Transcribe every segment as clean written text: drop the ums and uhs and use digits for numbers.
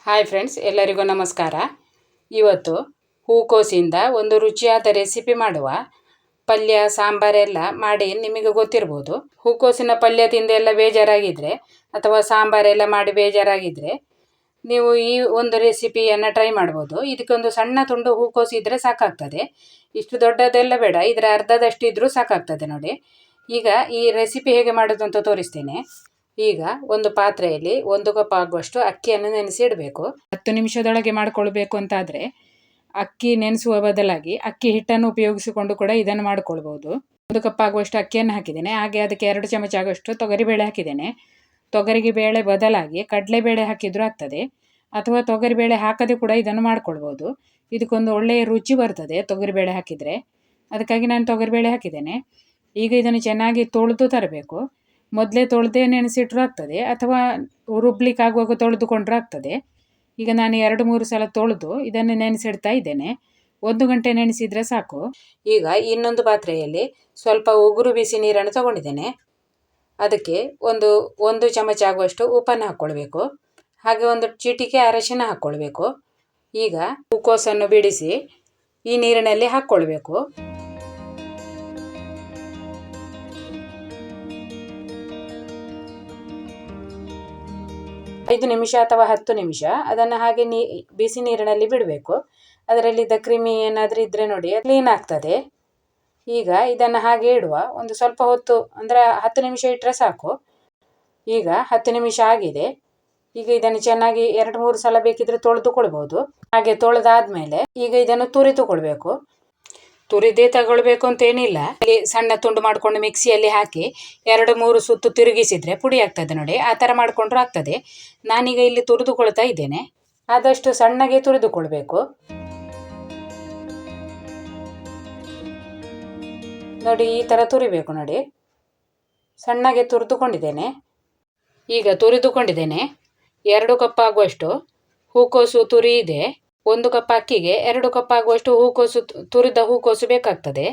Hi friends, ಎಲ್ಲರಿಗೂ ನಮಸ್ಕಾರ. ಇವತ್ತು ಹೂಕೋಸಿಂದ ಒಂದು ರುಚಿಯಾದ ರೆಸಿಪಿ ಮಾಡುವ. ಪಲ್ಯ ಸಾಂಬಾರೆಲ್ಲ ಮಾಡಿ ನಿಮಗೆ ಗೊತ್ತಿರ್ಬೋದು. ಹೂಕೋಸಿನ ಪಲ್ಯ ತಿಂದೆಲ್ಲ ಬೇಜಾರಾಗಿದ್ದರೆ ಅಥವಾ ಸಾಂಬಾರೆಲ್ಲ ಮಾಡಿ ಬೇಜಾರಾಗಿದ್ದರೆ ನೀವು ಈ ಒಂದು ರೆಸಿಪಿಯನ್ನು ಟ್ರೈ ಮಾಡ್ಬೋದು. ಇದಕ್ಕೊಂದು ಸಣ್ಣ ತುಂಡು ಹೂಕೋಸು ಇದ್ದರೆ ಸಾಕಾಗ್ತದೆ. ಇಷ್ಟು ದೊಡ್ಡದೆಲ್ಲ ಬೇಡ, ಇದರ ಅರ್ಧದಷ್ಟು ಇದ್ದರೂ ಸಾಕಾಗ್ತದೆ ನೋಡಿ. ಈಗ ಈ ರೆಸಿಪಿ ಹೇಗೆ ಮಾಡೋದು ಅಂತ ತೋರಿಸ್ತೇನೆ. ಈಗ ಒಂದು ಪಾತ್ರೆಯಲ್ಲಿ 1 ಕಪ್ ಆಗುವಷ್ಟು ಅಕ್ಕಿಯನ್ನು ನೆನೆಸಿ ಇಡಬೇಕು. 10 ನಿಮಿಷದೊಳಗೆ ಮಾಡಿಕೊಳ್ಬೇಕು ಅಂತಾದರೆ ಅಕ್ಕಿ ನೆನೆಸುವ ಬದಲಾಗಿ ಅಕ್ಕಿ ಹಿಟ್ಟನ್ನು ಉಪಯೋಗಿಸಿಕೊಂಡು ಕೂಡ ಇದನ್ನು ಮಾಡಿಕೊಳ್ಬೋದು. 1 ಕಪ್ ಆಗುವಷ್ಟು ಅಕ್ಕಿಯನ್ನು ಹಾಕಿದ್ದೇನೆ. ಹಾಗೆ ಅದಕ್ಕೆ 2 ಚಮಚ ಆಗುವಷ್ಟು ತೊಗರಿಬೇಳೆ ಹಾಕಿದ್ದೇನೆ. ತೊಗರಿಬೇಳೆ ಬದಲಾಗಿ ಕಡಲೆಬೇಳೆ ಹಾಕಿದರೂ ಆಗ್ತದೆ, ಅಥವಾ ತೊಗರಿಬೇಳೆ ಹಾಕದೆ ಕೂಡ ಇದನ್ನು ಮಾಡ್ಕೊಳ್ಬೋದು. ಇದಕ್ಕೊಂದು ಒಳ್ಳೆಯ ರುಚಿ ಬರ್ತದೆ ತೊಗರಿಬೇಳೆ ಹಾಕಿದರೆ, ಅದಕ್ಕಾಗಿ ನಾನು ತೊಗರಿಬೇಳೆ ಹಾಕಿದ್ದೇನೆ. ಈಗ ಇದನ್ನು ಚೆನ್ನಾಗಿ ತೊಳೆದು ತರಬೇಕು. ಮೊದಲೇ ತೊಳೆದೇ ನೆನೆಸಿಟ್ರೂ ಆಗ್ತದೆ, ಅಥವಾ ರುಬ್ಲಿಕ್ಕೆ ಆಗುವಾಗ ತೊಳೆದುಕೊಂಡ್ರೂ ಆಗ್ತದೆ. ಈಗ ನಾನು 2-3 ಸಲ ತೊಳೆದು ಇದನ್ನು ನೆನೆಸಿಡ್ತಾ ಇದ್ದೇನೆ. 1 ಗಂಟೆ ನೆನೆಸಿದರೆ ಸಾಕು. ಈಗ ಇನ್ನೊಂದು ಪಾತ್ರೆಯಲ್ಲಿ ಸ್ವಲ್ಪ ಉಗುರು ಬಿಸಿ ನೀರನ್ನು ತಗೊಂಡಿದ್ದೇನೆ. ಅದಕ್ಕೆ ಒಂದು ಚಮಚ ಆಗುವಷ್ಟು ಉಪ್ಪನ್ನು ಹಾಕ್ಕೊಳ್ಬೇಕು. ಹಾಗೆ 1 ಚಿಟಿಕೆ ಅರಶಿನ ಹಾಕ್ಕೊಳ್ಬೇಕು. ಈಗ ಹೂಕೋಸನ್ನು ಬಿಡಿಸಿ ಈ ನೀರಿನಲ್ಲಿ ಹಾಕ್ಕೊಳ್ಬೇಕು. 5 ನಿಮಿಷ ಅಥವಾ 10 ನಿಮಿಷ ಅದನ್ನು ಹಾಗೆ ಬಿಸಿ ನೀರಿನಲ್ಲಿ ಬಿಡಬೇಕು. ಅದರಲ್ಲಿದ್ದ ಕ್ರಿಮಿ ಏನಾದರೂ ಇದ್ದರೆ ನೋಡಿ, ಕ್ಲೀನ್ ಆಗ್ತದೆ. ಈಗ ಇದನ್ನು ಹಾಗೆ ಇಡುವ. ಒಂದು ಸ್ವಲ್ಪ ಹೊತ್ತು ಅಂದರೆ 10 ನಿಮಿಷ ಇಟ್ಟರೆ ಸಾಕು. ಈಗ 10 ನಿಮಿಷ ಆಗಿದೆ. ಈಗ ಇದನ್ನು ಚೆನ್ನಾಗಿ 2-3 ಸಲ ಬೇಕಿದ್ರೆ ತೊಳೆದುಕೊಳ್ಬೋದು. ಹಾಗೆ ತೊಳೆದಾದ್ಮೇಲೆ ಈಗ ಇದನ್ನು ತುರಿದುಕೊಳ್ಬೇಕು. ತುರಿದೇ ತಗೊಳ್ಬೇಕು ಅಂತ ಏನಿಲ್ಲ. ಅಲ್ಲಿ ಸಣ್ಣ ತುಂಡು ಮಾಡಿಕೊಂಡು ಮಿಕ್ಸಿಯಲ್ಲಿ ಹಾಕಿ 2-3 ಸುತ್ತು ತಿರುಗಿಸಿದ್ರೆ ಪುಡಿ ಆಗ್ತದೆ ನೋಡಿ. ಆ ಥರ ಮಾಡಿಕೊಂಡ್ರೂ ಆಗ್ತದೆ. ನಾನೀಗ ಇಲ್ಲಿ ತುರಿದುಕೊಳ್ತಾ ಇದ್ದೇನೆ. ಆದಷ್ಟು ಸಣ್ಣಗೆ ತುರಿದುಕೊಳ್ಬೇಕು ನೋಡಿ. ಈ ಥರ ತುರಿಬೇಕು ನೋಡಿ. ಸಣ್ಣಗೆ ತುರಿದುಕೊಂಡಿದ್ದೇನೆ. ಈಗ ತುರಿದುಕೊಂಡಿದ್ದೇನೆ. 2 ಕಪ್ ಆಗುವಷ್ಟು ಹೂಕೋಸು ತುರಿ ಇದೆ. 1 ಕಪ್ ಅಕ್ಕಿಗೆ 2 ಕಪ್ ಆಗುವಷ್ಟು ಹೂಕೋಸು, ತುರಿದ ಹೂಕೋಸು ಬೇಕಾಗ್ತದೆ.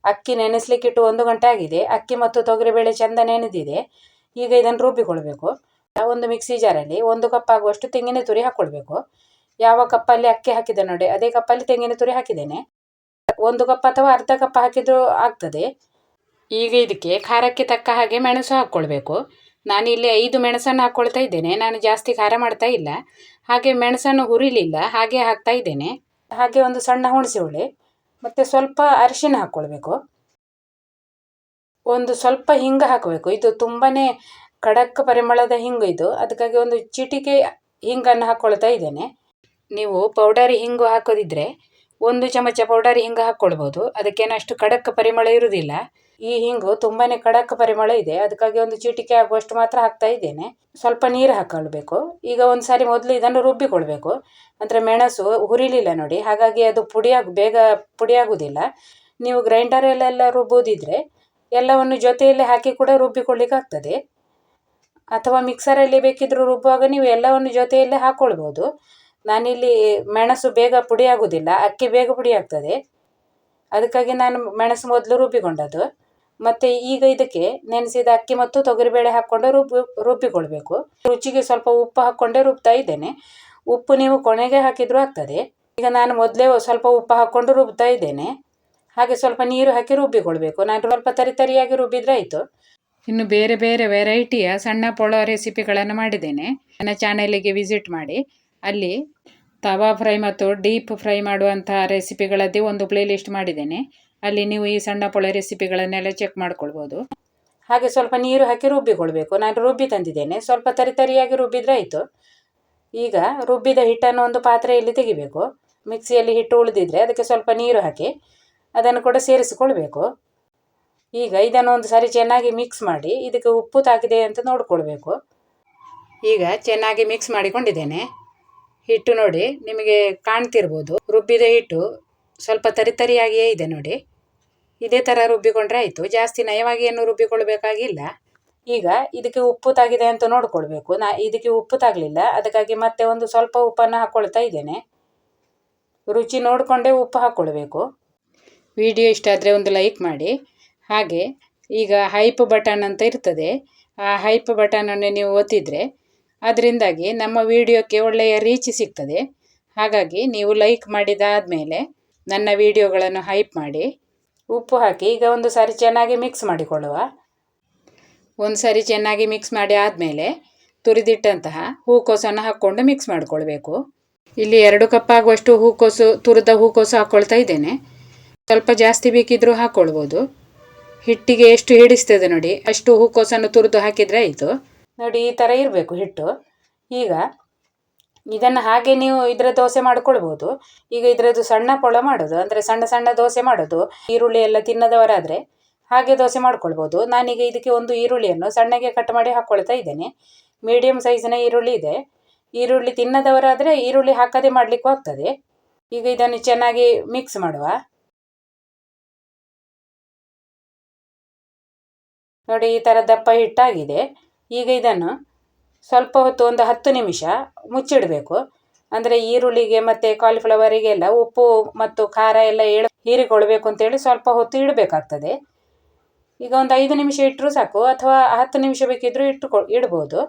ಅಕ್ಕಿ ನೆನೆಸ್ಲಿಕ್ಕಿಟ್ಟು 1 ಗಂಟೆ ಆಗಿದೆ. ಅಕ್ಕಿ ಮತ್ತು ತೊಗರಿಬೇಳೆ ಚೆಂದ ನೆನೆದಿದೆ. ಈಗ ಇದನ್ನು ರುಬ್ಬಿಕೊಳ್ಬೇಕು. ಒಂದು ಮಿಕ್ಸಿ ಜಾರಲ್ಲಿ 1 ಕಪ್ ಆಗುವಷ್ಟು ತೆಂಗಿನ ತುರಿ ಹಾಕ್ಕೊಳ್ಬೇಕು. ಯಾವ ಕಪ್ಪಲ್ಲಿ ಅಕ್ಕಿ ಹಾಕಿದೆ ನೋಡಿ, ಅದೇ ಕಪ್ಪಲ್ಲಿ ತೆಂಗಿನ ತುರಿ ಹಾಕಿದ್ದೇನೆ. 1 ಕಪ್ ಅಥವಾ ಅರ್ಧ ಕಪ್ ಹಾಕಿದರೂ ಆಗ್ತದೆ. ಈಗ ಇದಕ್ಕೆ ಖಾರಕ್ಕೆ ತಕ್ಕ ಹಾಗೆ ಮೆಣಸು ಹಾಕ್ಕೊಳ್ಬೇಕು. ನಾನಿಲ್ಲಿ 5 ಮೆಣಸನ್ನು ಹಾಕ್ಕೊಳ್ತಾ ಇದ್ದೇನೆ. ನಾನು ಜಾಸ್ತಿ ಖಾರ ಮಾಡ್ತಾ ಇಲ್ಲ, ಹಾಗೆ ಮೆಣಸನ್ನು ಹುರಿಲಿಲ್ಲ, ಹಾಗೆ ಹಾಕ್ತಾ ಇದ್ದೇನೆ. ಹಾಗೆ ಒಂದು ಸಣ್ಣ ಹುಣಸೆ ಹುಳಿ ಮತ್ತು ಸ್ವಲ್ಪ ಅರಿಶಿನ ಹಾಕ್ಕೊಳ್ಬೇಕು. ಒಂದು ಸ್ವಲ್ಪ ಹಿಂಗ ಹಾಕಬೇಕು. ಇದು ತುಂಬಾ ಖಡಕ್ ಪರಿಮಳದ ಹಿಂಗು ಇದು, ಅದಕ್ಕಾಗಿ 1 ಚಿಟಿಕೆ ಹಿಂಗನ್ನು ಹಾಕ್ಕೊಳ್ತಾ ಇದ್ದೇನೆ. ನೀವು ಪೌಡರ್ ಹಿಂಗು ಹಾಕೋದಿದ್ರೆ 1 ಚಮಚ ಪೌಡರ್ ಹಿಂಗು ಹಾಕ್ಕೊಳ್ಬೋದು. ಅದಕ್ಕೇನಷ್ಟು ಖಡಕ್ ಪರಿಮಳ ಇರುವುದಿಲ್ಲ. ಈ ಹಿಂಗು ತುಂಬಾ ಖಡಕ್ ಪರಿಮಳ ಇದೆ, ಅದಕ್ಕಾಗಿ 1 ಚಿಟಿಕೆ ಆಗುವಷ್ಟು ಮಾತ್ರ ಹಾಕ್ತಾ ಇದ್ದೇನೆ. ಸ್ವಲ್ಪ ನೀರು ಹಾಕ್ಕೊಳ್ಬೇಕು. ಈಗ ಒಂದು ಸಾರಿ ಮೊದಲು ಇದನ್ನು ರುಬ್ಬಿಕೊಳ್ಬೇಕು. ಅಂದರೆ ಮೆಣಸು ಹುರಿಲಿಲ್ಲ ನೋಡಿ, ಹಾಗಾಗಿ ಅದು ಬೇಗ ಪುಡಿಯಾಗುವುದಿಲ್ಲ. ನೀವು ಗ್ರೈಂಡರಲ್ಲೆಲ್ಲ ರುಬ್ಬೋದಿದ್ರೆ ಎಲ್ಲವನ್ನು ಜೊತೆಯಲ್ಲೇ ಹಾಕಿ ಕೂಡ ರುಬ್ಬಿಕೊಳ್ಳಿಕ್ಕಾಗ್ತದೆ, ಅಥವಾ ಮಿಕ್ಸರಲ್ಲಿ ಬೇಕಿದ್ದರೂ ರುಬ್ಬುವಾಗ ನೀವು ಎಲ್ಲವನ್ನು ಜೊತೆಯಲ್ಲೇ ಹಾಕ್ಕೊಳ್ಬೋದು. ನಾನಿಲ್ಲಿ ಮೆಣಸು ಬೇಗ ಪುಡಿಯಾಗುವುದಿಲ್ಲ, ಅಕ್ಕಿ ಬೇಗ ಪುಡಿಯಾಗ್ತದೆ, ಅದಕ್ಕಾಗಿ ನಾನು ಮೆಣಸು ಮೊದಲು ರುಬ್ಬಿಕೊಂಡದ್ದು. ಮತ್ತು ಈಗ ಇದಕ್ಕೆ ನೆನೆಸಿದ ಅಕ್ಕಿ ಮತ್ತು ತೊಗರಿಬೇಳೆ ಹಾಕ್ಕೊಂಡು ರುಬ್ಬಿಕೊಳ್ಬೇಕು. ರುಚಿಗೆ ಸ್ವಲ್ಪ ಉಪ್ಪು ಹಾಕ್ಕೊಂಡೇ ರುಬ್ತಾ ಇದ್ದೇನೆ. ಉಪ್ಪು ನೀವು ಕೊನೆಗೆ ಹಾಕಿದರೂ ಆಗ್ತದೆ. ಈಗ ನಾನು ಮೊದಲೇ ಸ್ವಲ್ಪ ಉಪ್ಪು ಹಾಕ್ಕೊಂಡು ರುಬ್ತಾ ಇದ್ದೇನೆ. ಹಾಗೆ ಸ್ವಲ್ಪ ನೀರು ಹಾಕಿ ರುಬ್ಬಿಕೊಳ್ಬೇಕು. ನಾನು ಸ್ವಲ್ಪ ತರಿಯಾಗಿ ರುಬ್ಬಿದ್ರೆ ಆಯಿತು. ಇನ್ನು ಬೇರೆ ಬೇರೆ ವೆರೈಟಿಯ ಸಣ್ಣ ಪೊಳ ರೆಸಿಪಿಗಳನ್ನು ಮಾಡಿದ್ದೇನೆ. ನನ್ನ ಚಾನಲಿಗೆ ವಿಸಿಟ್ ಮಾಡಿ. ಅಲ್ಲಿ ತವಾ ಫ್ರೈ ಮತ್ತು ಡೀಪ್ ಫ್ರೈ ಮಾಡುವಂತಹ ರೆಸಿಪಿಗಳದ್ದೇ ಒಂದು ಪ್ಲೇಲಿಸ್ಟ್ ಮಾಡಿದ್ದೇನೆ. ಅಲ್ಲಿ ನೀವು ಈ ಸಣ್ಣ ಪೊಳೆ ರೆಸಿಪಿಗಳನ್ನೆಲ್ಲ ಚೆಕ್ ಮಾಡ್ಕೊಳ್ಬೋದು. ಹಾಗೆ ಸ್ವಲ್ಪ ನೀರು ಹಾಕಿ ರುಬ್ಬಿಕೊಳ್ಬೇಕು. ನಾನು ರುಬ್ಬಿ ತಂದಿದ್ದೇನೆ. ಸ್ವಲ್ಪ ತರಿಯಾಗಿ ರುಬ್ಬಿದ್ರೆ ಆಯಿತು. ಈಗ ರುಬ್ಬಿದ ಹಿಟ್ಟನ್ನು ಒಂದು ಪಾತ್ರೆಯಲ್ಲಿ ತೆಗಿಬೇಕು. ಮಿಕ್ಸಿಯಲ್ಲಿ ಹಿಟ್ಟು ಉಳಿದಿದ್ರೆ ಅದಕ್ಕೆ ಸ್ವಲ್ಪ ನೀರು ಹಾಕಿ ಅದನ್ನು ಕೂಡ ಸೇರಿಸಿಕೊಳ್ಬೇಕು. ಈಗ ಇದನ್ನು ಒಂದು ಸಾರಿ ಚೆನ್ನಾಗಿ ಮಿಕ್ಸ್ ಮಾಡಿ ಇದಕ್ಕೆ ಉಪ್ಪು ತಾಗಿದೆ ಅಂತ ನೋಡಿಕೊಳ್ಬೇಕು. ಈಗ ಚೆನ್ನಾಗಿ ಮಿಕ್ಸ್ ಮಾಡಿಕೊಂಡಿದ್ದೇನೆ. ಹಿಟ್ಟು ನೋಡಿ, ನಿಮಗೆ ಕಾಣ್ತಿರ್ಬೋದು. ರುಬ್ಬಿದ ಹಿಟ್ಟು ಸ್ವಲ್ಪ ತರಿಯಾಗಿಯೇ ಇದೆ ನೋಡಿ. ಇದೇ ಥರ ರುಬ್ಬಿಕೊಂಡ್ರೆ ಆಯಿತು. ಜಾಸ್ತಿ ನಯವಾಗಿ ಏನು ರುಬ್ಬಿಕೊಳ್ಬೇಕಾಗಿಲ್ಲ. ಈಗ ಇದಕ್ಕೆ ಉಪ್ಪು ತಾಗಿದೆ ಅಂತ ನೋಡಿಕೊಳ್ಬೇಕು. ಇದಕ್ಕೆ ಉಪ್ಪು ತಾಗಲಿಲ್ಲ, ಅದಕ್ಕಾಗಿ ಮತ್ತೆ ಒಂದು ಸ್ವಲ್ಪ ಉಪ್ಪನ್ನು ಹಾಕ್ಕೊಳ್ತಾ ಇದ್ದೇನೆ. ರುಚಿ ನೋಡಿಕೊಂಡೇ ಉಪ್ಪು ಹಾಕ್ಕೊಳ್ಬೇಕು. ವಿಡಿಯೋ ಇಷ್ಟ ಆದರೆ ಒಂದು ಲೈಕ್ ಮಾಡಿ. ಹಾಗೆ ಈಗ ಹೈಪ್ ಬಟನ್ ಅಂತ ಇರ್ತದೆ, ಆ ಹೈಪ್ ಬಟನನ್ನು ನೀವು ಒತ್ತಿದರೆ ಅದರಿಂದಾಗಿ ನಮ್ಮ ವಿಡಿಯೋಕ್ಕೆ ಒಳ್ಳೆಯ ರೀಚ್ ಸಿಗ್ತದೆ. ಹಾಗಾಗಿ ನೀವು ಲೈಕ್ ಮಾಡಿದಾದಮೇಲೆ ನನ್ನ ವಿಡಿಯೋಗಳನ್ನು ಹೈಪ್ ಮಾಡಿ. ಉಪ್ಪು ಹಾಕಿ ಈಗ ಒಂದು ಸಾರಿ ಚೆನ್ನಾಗಿ ಮಿಕ್ಸ್ ಮಾಡಿಕೊಳ್ಳುವ. ಒಂದು ಸಾರಿ ಚೆನ್ನಾಗಿ ಮಿಕ್ಸ್ ಮಾಡಿ ಆದಮೇಲೆ ತುರಿದಿಟ್ಟಂತಹ ಹೂಕೋಸನ್ನು ಹಾಕ್ಕೊಂಡು ಮಿಕ್ಸ್ ಮಾಡಿಕೊಳ್ಬೇಕು. ಇಲ್ಲಿ 2 ಕಪ್ ಆಗುವಷ್ಟು ತುರಿದ ಹೂಕೋಸು ಹಾಕ್ಕೊಳ್ತಾ ಇದ್ದೇನೆ. ಸ್ವಲ್ಪ ಜಾಸ್ತಿ ಬೇಕಿದ್ರೂ ಹಾಕ್ಕೊಳ್ಬೋದು. ಹಿಟ್ಟಿಗೆ ಎಷ್ಟು ಹಿಡಿಸ್ತದೆ ನೋಡಿ ಅಷ್ಟು ಹೂಕೋಸನ್ನು ತುರಿದು ಹಾಕಿದರೆ ಆಯಿತು. ನೋಡಿ ಈ ಥರ ಇರಬೇಕು ಹಿಟ್ಟು. ಈಗ ಇದನ್ನು ಹಾಗೆ ನೀವು ಇದರ ದೋಸೆ ಮಾಡ್ಕೊಳ್ಬೋದು. ಈಗ ಇದರದ್ದು ಸಣ್ಣ ಪೊಳ ಮಾಡೋದು, ಅಂದರೆ ಸಣ್ಣ ಸಣ್ಣ ದೋಸೆ ಮಾಡೋದು. ಈರುಳ್ಳಿ ಎಲ್ಲ ತಿನ್ನದವರಾದರೆ ಹಾಗೆ ದೋಸೆ ಮಾಡ್ಕೊಳ್ಬೋದು. ನಾನೀಗ ಇದಕ್ಕೆ ಒಂದು ಈರುಳ್ಳಿಯನ್ನು ಸಣ್ಣಗೆ ಕಟ್ ಮಾಡಿ ಹಾಕ್ಕೊಳ್ತಾ ಇದ್ದೇನೆ. ಮೀಡಿಯಮ್ ಸೈಜಿನ ಈರುಳ್ಳಿ ಇದೆ. ಈರುಳ್ಳಿ ತಿನ್ನದವರಾದರೆ ಈರುಳ್ಳಿ ಹಾಕದೆ ಮಾಡಲಿಕ್ಕೂ ಆಗ್ತದೆ. ಈಗ ಇದನ್ನು ಚೆನ್ನಾಗಿ ಮಿಕ್ಸ್ ಮಾಡುವ. ನೋಡಿ ಈ ಥರ ದಪ್ಪ ಹಿಟ್ಟಾಗಿದೆ. ಈಗ ಇದನ್ನು ಸ್ವಲ್ಪ ಹೊತ್ತು ಒಂದು 10 ನಿಮಿಷ ಮುಚ್ಚಿಡಬೇಕು. ಅಂದರೆ ಈರುಳ್ಳಿಗೆ ಮತ್ತು ಕಾಲಿಫ್ಲವರಿಗೆಲ್ಲ ಉಪ್ಪು ಮತ್ತು ಖಾರ ಎಲ್ಲ ಹೀರಿಕೊಳ್ಬೇಕು ಅಂತೇಳಿ ಸ್ವಲ್ಪ ಹೊತ್ತು ಇಡಬೇಕಾಗ್ತದೆ. ಈಗ ಒಂದು 5 ನಿಮಿಷ ಇಟ್ಟರೂ ಸಾಕು, ಅಥವಾ 10 ನಿಮಿಷ ಬೇಕಿದ್ರೂ ಇಡ್ಬೋದು.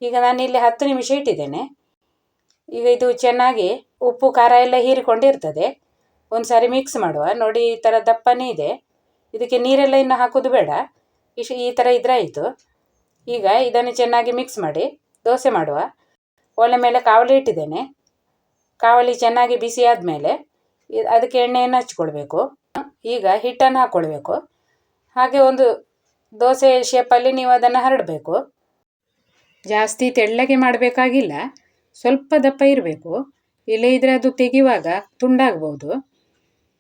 ಈಗ ನಾನಿಲ್ಲಿ 10 ನಿಮಿಷ ಇಟ್ಟಿದ್ದೇನೆ. ಈಗ ಇದು ಚೆನ್ನಾಗಿ ಉಪ್ಪು ಖಾರ ಎಲ್ಲ ಹೀರಿಕೊಂಡಿರ್ತದೆ. ಒಂದು ಸಾರಿ ಮಿಕ್ಸ್ ಮಾಡುವ. ನೋಡಿ ಈ ಥರ ದಪ್ಪನೇ ಇದೆ. ಇದಕ್ಕೆ ನೀರೆಲ್ಲ ಇನ್ನು ಹಾಕೋದು ಬೇಡ. ಈ ಥರ ಇದ್ರೆ ಆಯಿತು. ಈಗ ಇದನ್ನು ಚೆನ್ನಾಗಿ ಮಿಕ್ಸ್ ಮಾಡಿ ದೋಸೆ ಮಾಡುವ. ಒಲೆ ಮೇಲೆ ಕಾವಲಿ ಇಟ್ಟಿದ್ದೇನೆ. ಕಾವಲಿ ಚೆನ್ನಾಗಿ ಬಿಸಿ ಆದಮೇಲೆ ಅದಕ್ಕೆ ಎಣ್ಣೆಯನ್ನು ಹಚ್ಕೊಳ್ಬೇಕು. ಈಗ ಹಿಟ್ಟನ್ನು ಹಾಕ್ಕೊಳ್ಬೇಕು. ಹಾಗೆ ಒಂದು ದೋಸೆ ಶೇಪಲ್ಲಿ ನೀವು ಅದನ್ನು ಹರಡಬೇಕು. ಜಾಸ್ತಿ ತೆಳ್ಳಗೆ ಮಾಡಬೇಕಾಗಿಲ್ಲ, ಸ್ವಲ್ಪ ದಪ್ಪ ಇರಬೇಕು. ಇಲ್ಲೇ ಇದ್ರೆ ಅದು ತೆಗೆಯುವಾಗ ತುಂಡಾಗ್ಬೋದು.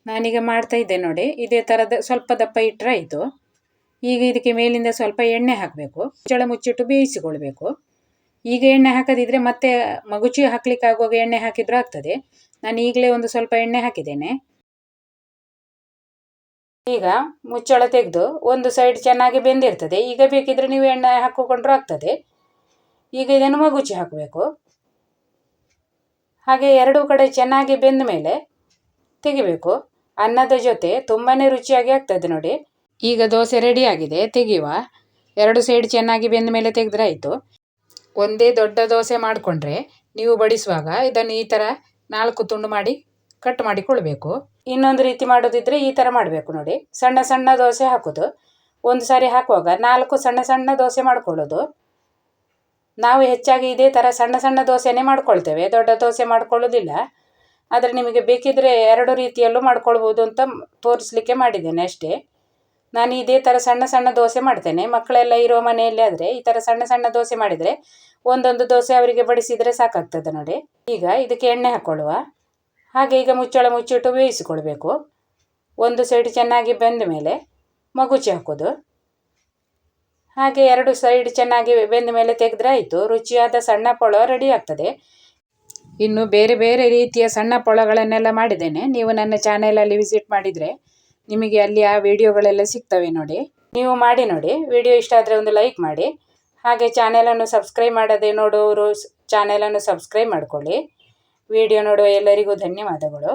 ನಾನೀಗ ಮಾಡ್ತಾ ಇದ್ದೆ ನೋಡಿ, ಇದೇ ಥರದ ಸ್ವಲ್ಪ ದಪ್ಪ ಇಟ್ಟರೆ ಆಯಿತು. ಈಗ ಇದಕ್ಕೆ ಮೇಲಿಂದ ಸ್ವಲ್ಪ ಎಣ್ಣೆ ಹಾಕಬೇಕು. ಮುಚ್ಚಿಟ್ಟು ಬೇಯಿಸಿಕೊಳ್ಬೇಕು. ಈಗ ಎಣ್ಣೆ ಹಾಕದಿದ್ರೆ ಮತ್ತೆ ಮಗುಚಿ ಹಾಕ್ಲಿಕ್ಕೆ ಆಗುವಾಗ ಎಣ್ಣೆ ಹಾಕಿದ್ರೂ ಆಗ್ತದೆ. ನಾನು ಈಗಲೇ ಒಂದು ಸ್ವಲ್ಪ ಎಣ್ಣೆ ಹಾಕಿದ್ದೇನೆ. ಈಗ ಮುಚ್ಚಳ ತೆಗೆದು ಒಂದು ಸೈಡ್ ಚೆನ್ನಾಗಿ ಬೆಂದಿರ್ತದೆ. ಈಗ ಬೇಕಿದ್ರೆ ನೀವು ಎಣ್ಣೆ ಹಾಕಿಕೊಂಡ್ರೂ ಆಗ್ತದೆ. ಈಗ ಇದನ್ನು ಮಗುಚಿ ಹಾಕಬೇಕು. ಹಾಗೆ 2 ಕಡೆ ಚೆನ್ನಾಗಿ ಬೆಂದ ಮೇಲೆ ತೆಗಿಬೇಕು. ಅನ್ನದ ಜೊತೆ ತುಂಬಾ ರುಚಿಯಾಗಿ ಆಗ್ತದೆ ನೋಡಿ. ಈಗ ದೋಸೆ ರೆಡಿ ಆಗಿದೆ, ತೆಗೆಯುವ. 2 ಸೈಡ್ ಚೆನ್ನಾಗಿ ಬೆಂದ ಮೇಲೆ ತೆಗೆದ್ರೆ ಆಯಿತು. ಒಂದೇ ದೊಡ್ಡ ದೋಸೆ ಮಾಡಿಕೊಂಡ್ರೆ ನೀವು ಬಡಿಸುವಾಗ ಇದನ್ನು ಈ ಥರ 4 ತುಂಡು ಮಾಡಿ ಕಟ್ ಮಾಡಿಕೊಳ್ಬೇಕು. ಇನ್ನೊಂದು ರೀತಿ ಮಾಡೋದಿದ್ರೆ ಈ ಥರ ಮಾಡಬೇಕು ನೋಡಿ. ಸಣ್ಣ ಸಣ್ಣ ದೋಸೆ ಹಾಕೋದು. ಒಂದು ಸಾರಿ ಹಾಕುವಾಗ 4 ಸಣ್ಣ ಸಣ್ಣ ದೋಸೆ ಮಾಡ್ಕೊಳ್ಳೋದು. ನಾವು ಹೆಚ್ಚಾಗಿ ಇದೇ ಥರ ಸಣ್ಣ ಸಣ್ಣ ದೋಸೆನೇ ಮಾಡ್ಕೊಳ್ತೇವೆ, ದೊಡ್ಡ ದೋಸೆ ಮಾಡ್ಕೊಳ್ಳೋದಿಲ್ಲ. ಆದರೆ ನಿಮಗೆ ಬೇಕಿದ್ರೆ 2 ರೀತಿಯಲ್ಲೂ ಮಾಡ್ಕೊಳ್ಬೋದು ಅಂತ ತೋರಿಸ್ಲಿಕ್ಕೆ ಮಾಡಿದ್ದೇನೆ ಅಷ್ಟೇ. ನಾನು ಇದೇ ಥರ ಸಣ್ಣ ಸಣ್ಣ ದೋಸೆ ಮಾಡ್ತೇನೆ. ಮಕ್ಕಳೆಲ್ಲ ಇರೋ ಮನೆಯಲ್ಲಿ ಆದರೆ ಈ ಥರ ಸಣ್ಣ ಸಣ್ಣ ದೋಸೆ ಮಾಡಿದರೆ ಒಂದೊಂದು ದೋಸೆ ಅವರಿಗೆ ಬಡಿಸಿದರೆ ಸಾಕಾಗ್ತದೆ ನೋಡಿ. ಈಗ ಇದಕ್ಕೆ ಎಣ್ಣೆ ಹಾಕ್ಕೊಳ್ಳುವ. ಹಾಗೆ ಈಗ ಮುಚ್ಚಳ ಮುಚ್ಚಿಟ್ಟು ಬೇಯಿಸಿಕೊಳ್ಬೇಕು. ಒಂದು ಸೈಡ್ ಚೆನ್ನಾಗಿ ಬೆಂದ ಮೇಲೆ ಮಗುಚಿ ಹಾಕೋದು. ಹಾಗೆ 2 ಸೈಡ್ ಚೆನ್ನಾಗಿ ಬೆಂದ ಮೇಲೆ ತೆಗೆದ್ರೆ ಆಯಿತು. ರುಚಿಯಾದ ಸಣ್ಣ ಪೊಳ ರೆಡಿ ಆಗ್ತದೆ. ಇನ್ನು ಬೇರೆ ಬೇರೆ ರೀತಿಯ ಸಣ್ಣ ಪೊಳಗಳನ್ನೆಲ್ಲ ಮಾಡಿದ್ದೇನೆ. ನೀವು ನನ್ನ ಚಾನೆಲಲ್ಲಿ ವಿಸಿಟ್ ಮಾಡಿದರೆ ನಿಮಗೆ ಅಲ್ಲಿ ಆ ವಿಡಿಯೋಗಳೆಲ್ಲ ಸಿಗ್ತವೆ ನೋಡಿ. ನೀವು ಮಾಡಿ ನೋಡಿ. ವಿಡಿಯೋ ಇಷ್ಟ ಆದರೆ ಒಂದು ಲೈಕ್ ಮಾಡಿ. ಹಾಗೆ ಚಾನೆಲನ್ನು ಸಬ್ಸ್ಕ್ರೈಬ್ ಮಾಡದೆ ನೋಡುವವರು ಚಾನೆಲನ್ನು ಸಬ್ಸ್ಕ್ರೈಬ್ ಮಾಡಿಕೊಳ್ಳಿ. ವಿಡಿಯೋ ನೋಡುವ ಎಲ್ಲರಿಗೂ ಧನ್ಯವಾದಗಳು.